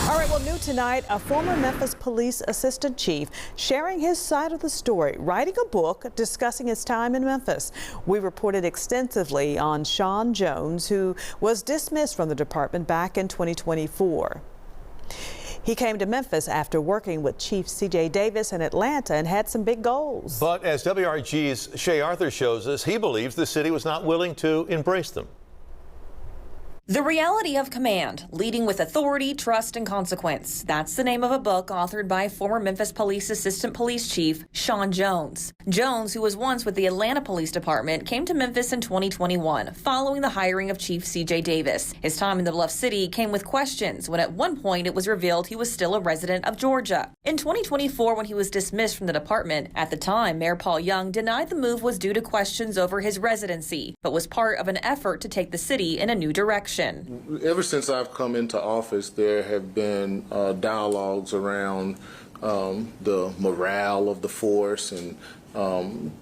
All right, well, new tonight, a former Memphis police assistant chief sharing his side of the story, writing a book discussing his time in Memphis. We reported extensively on Sean Jones, who was dismissed from the department back in 2024. He came to Memphis after working with Chief C.J. Davis in Atlanta and had some big goals. But as WREG's Shay Arthur shows us, he believes the city was not willing to embrace them. The Reality of Command, Leading with Authority, Trust, and Consequence. That's the name of a book authored by former Memphis Police Assistant Police Chief Sean Jones. Jones, who was once with the Atlanta Police Department, came to Memphis in 2021 following the hiring of Chief C.J. Davis. His time in the Bluff City came with questions when at one point it was revealed he was still a resident of Georgia. In 2024, when he was dismissed from the department, at the time, Mayor Paul Young denied the move was due to questions over his residency, but was part of an effort to take the city in a new direction. Ever since I've come into office, there have been dialogues around the morale of the force and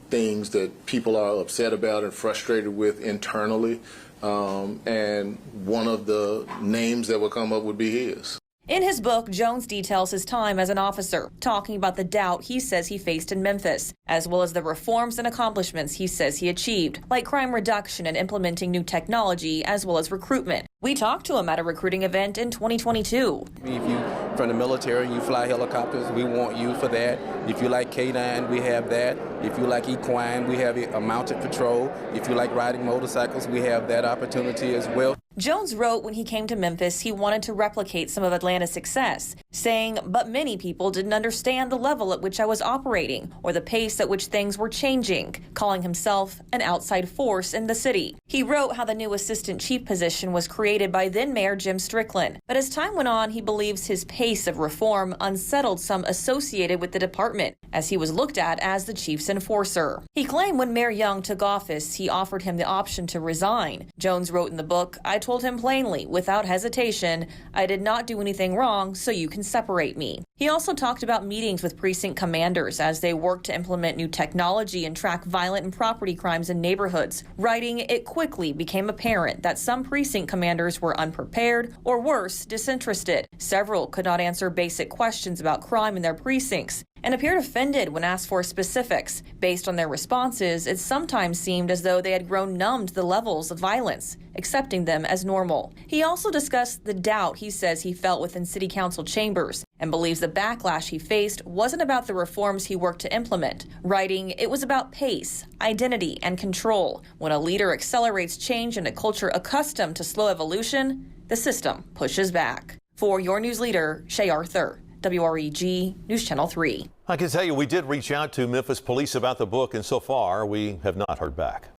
things that people are upset about and frustrated with internally. And one of the names that would come up would be his. In his book, Jones details his time as an officer, talking about the doubt he says he faced in Memphis, as well as the reforms and accomplishments he says he achieved, like crime reduction and implementing new technology, as well as recruitment. We talked to him at a recruiting event in 2022. If you from the military, you fly helicopters, we want you for that. If you like K9, we have that. If you like equine, we have a mounted patrol. If you like riding motorcycles, we have that opportunity as well. Jones wrote when he came to Memphis he wanted to replicate some of Atlanta's success, saying, but many people didn't understand the level at which I was operating or the pace at which things were changing, calling himself an outside force in the city. He wrote how the new assistant chief position was created by then Mayor Jim Strickland. But as time went on, he believes his pace of reform unsettled some associated with the department, as he was looked at as the chief's enforcer. He claimed when Mayor Young took office, he offered him the option to resign. Jones wrote in the book, I told him plainly, without hesitation, I did not do anything wrong, so you can separate me. He also talked about meetings with precinct commanders as they worked to implement new technology and track violent and property crimes in neighborhoods, writing, it quickly became apparent that some precinct commanders were unprepared or worse, disinterested. Several could not answer basic questions about crime in their precincts and appeared offended when asked for specifics. Based on their responses, it sometimes seemed as though they had grown numb to the levels of violence, accepting them as normal. He also discussed the doubt he says he felt within city council chambers and believes the backlash he faced wasn't about the reforms he worked to implement, writing, it was about pace, identity, and control. When a leader accelerates change in a culture accustomed to slow evolution, the system pushes back. For your news leader, Shay Arthur, WREG News Channel 3. I can tell you we did reach out to Memphis police about the book, and so far we have not heard back.